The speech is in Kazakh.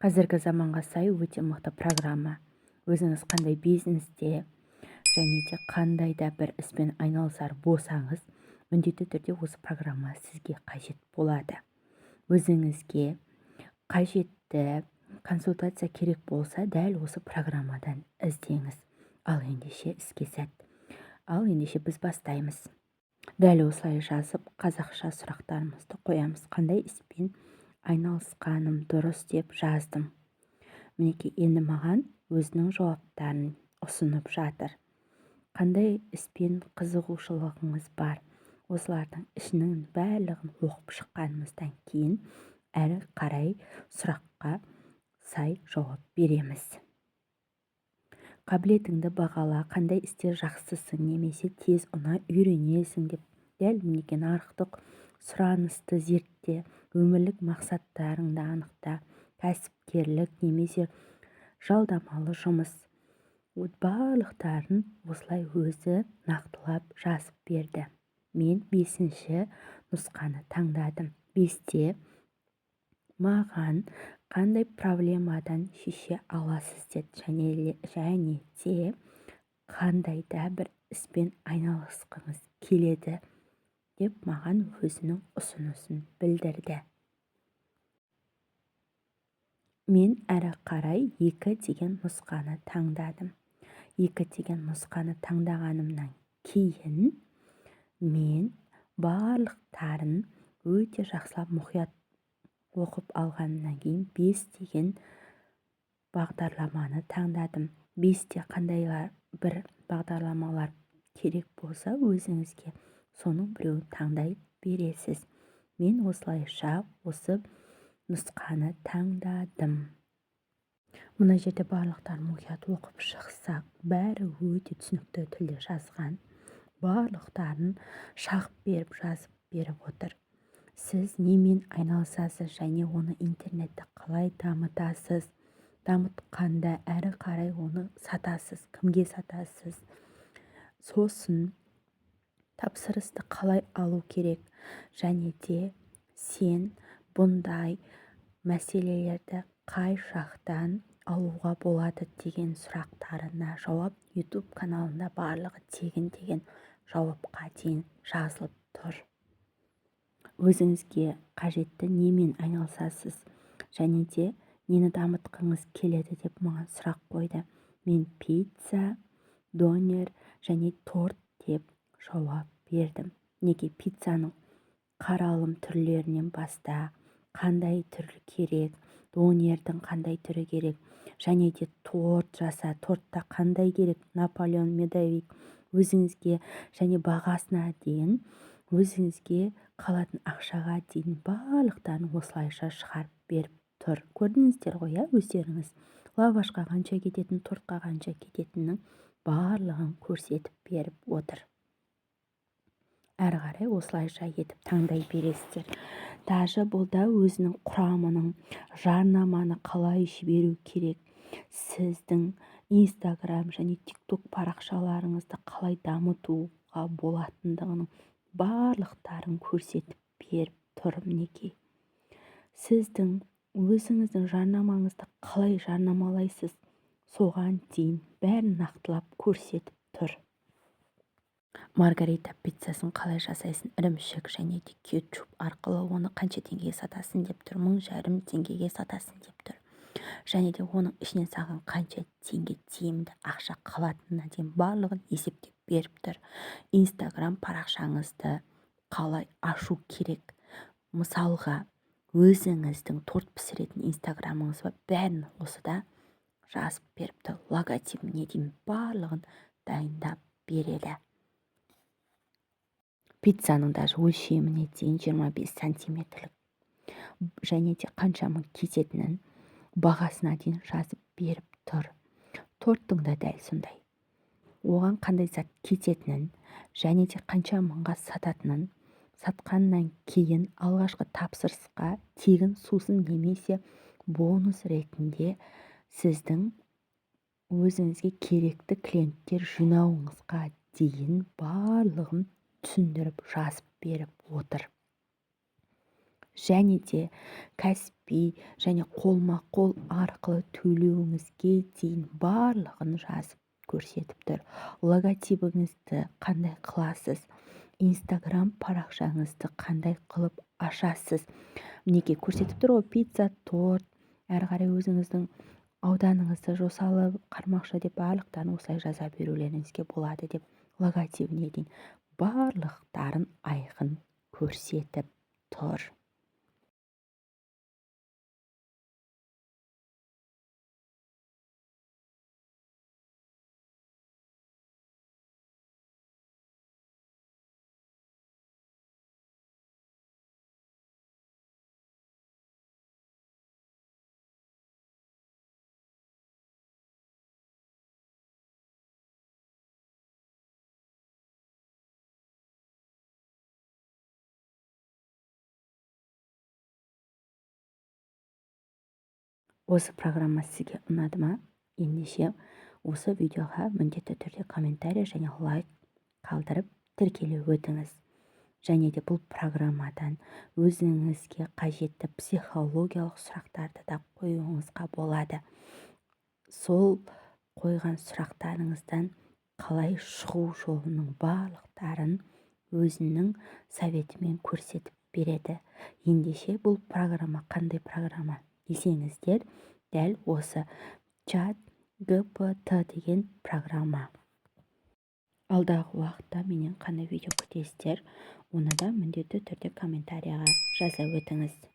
Қазіргі заманға сай өте мықты программа. Өзіңіз қандай бизнесте және де қандай да бір іспен айналысар болсаңыз, міндетті түрде осы программа сізге қажет болады. Өзіңізге қажетті консультация керек болса, дәл осы программадан іздеңіз. Ал ендеше іске сәт. Ал ендеше біз бастаймыз. Дәл осылай жазып, қазақша сұрақтарымызды қоямыз. Қандай іспен айналысқаным дұрыс деп жаздым. Мінекей, енді маған өзінің жауаптарын ұсынып жатыр. Қандай іспен қызығушылығыңыз бар? Осылардың ішінің барлығын оқып шыққанымыздан кейін әрі қарай сұраққа сай жауап береміз. Қабілетіңді бағала, қандай істе жақсысың немесе тез үйренесің деп дәл мінекей нарықтық сұранысты зертте, өмірлік мақсаттарыңды анықта, кәсіпкерлік немесе жалдамалы жұмыс, барлықтарын осылай өзі нақтылап жазып берді. Мен 5-ші нұсқаны таңдадым. 5-те маған қандай проблемадан шеше аласыз деді, және де қандай да бір іспен айналысқыңыз келеді деп маған өзінің ұсынысын білдірді. Мен әрі қарай 2 деген нұсқаны таңдадым. 2 деген нұсқаны таңдағанымнан кейін мен барлықтарын өте жақсылап мұқият оқып алғаннан кейін 5 деген бағдарламаны таңдадым. 5-те қандай бір бағдарламалар керек болса, өзіңізге соның біреуін таңдай бересіз. Мен осылайша осы нұсқаны таңдадым. Мына жерде барлықтарын мұқият оқып шықсақ, бәрі өте түсінікті тілде жазған. Барлықтарын шағып беріп, жазып беріп отыр. Сіз немен айналысасыз және оны интернетті қалай дамытасыз, дамытқанда әрі қарай оны сатасыз, кімге сатасыз, сосын тапсырысты қалай алу керек, және де сен бұндай мәселелерді қай жақтан алуға болады деген сұрақтарына жауап YouTube каналында барлығы тегін деген жауапқа дейін жазылып тұр. Өзіңізге қажетті немен айналысасыз және де нені дамытқыңыз келеді деп маған сұрақ қойды. Мен пицца, донер және торт деп жауап бердім. Неге пиццаның қаралым түрлерінен баста, қандай түрі керек, донердің қандай түрі керек, және де торт жаса, тортта қандай керек, Наполеон, медовик, өзіңізге және бағасына дейін, өзіңізге қалатын ақшаға дейін барлықтарын осылайша шығарып беріп тұр. Көрдіңіздер ғой, өздеріңіз лавашқа қанша кететін, тортқа қанша кететіннің барлығын көрсетіп беріп отыр. Әрі қарай осылайша етіп таңдай бересіздер. Даже бұлда өзінің құрамының, жарнаманы қалай жіберу керек, сіздің Instagram және TikTok парақшаларыңызды қалай дамытуға болатындығының барлықтарын көрсетіп беріп тұр. Мінекей, сіздің өзіңіздің жарнамаңызды қалай жарнамалайсыз, соған дейін бәрін нақтылап көрсетіп тұр. Маргарита пиццасын қалай жасайсың, ірімшік және де кетчуп арқылы оны қанша теңгеге сатасың деп тұр, 1,5 теңгеге сатасың деп тұр. Және де оның ішінен саған қанша теңге тиімді ақша қалатынына дейін барлығын есептеп беріп тұр. Instagram парақшаңызды қалай ашу керек, мысалға өзіңіздің торт пісіретін Instagramыңыз бар, бәрін осыда жазып беріпті. Логотипіне дейін барлығын дайындап береді. Пиццаның даже өлшеміне дейін 25 сантиметрлік және де қаншамын кететінін бағасына дейін жазып беріп тұр. Торттың да дәл сондай. Оған қандай зат кететінін және де қанша мыңға сататынын, сатқаннан кейін алғашқы тапсырысқа тегін сусын немесе бонус ретінде сіздің өзіңізге керекті клиенттер жинауыңызға дейін барлығын түсіндіріп жазып беріп отыр. және де кәсіби және қолма-қол арқылы төлеуіңізге дейін барлығын жазып көрсетіп тұр. Логотипіңізді қандай қыласыз, инстаграм парақшаңызды қандай қылып ашасыз, мінекей көрсетіп тұр ғой, пицца, торт, әрі қарай өзіңіздің ауданыңызды жосалы қармақшы деп барлықтарын осылай жаза берулеріңізге болады деп логотипіне дейін барлықтарын айқын көрсетіп тұр. Осы программа сізге ұнады ма? Ендеше осы видеоға міндетті түрде комментарий және лайк қалдырып тіркеле өтіңіз. Және де бұл программадан өзіңізге қажетті психологиялық сұрақтарды да қоюыңызға болады. Сол қойған сұрақтарыңыздан қалай шығу жолының барлықтарын өзінің советімен көрсетіп береді. Ендеше бұл программа қандай программа десеңіздер, дәл осы чат GPT деген программа. Алдағы уақытта менен қандай видео күтесіздер, оны да міндетті түрде комментарияға жаза өтіңіз.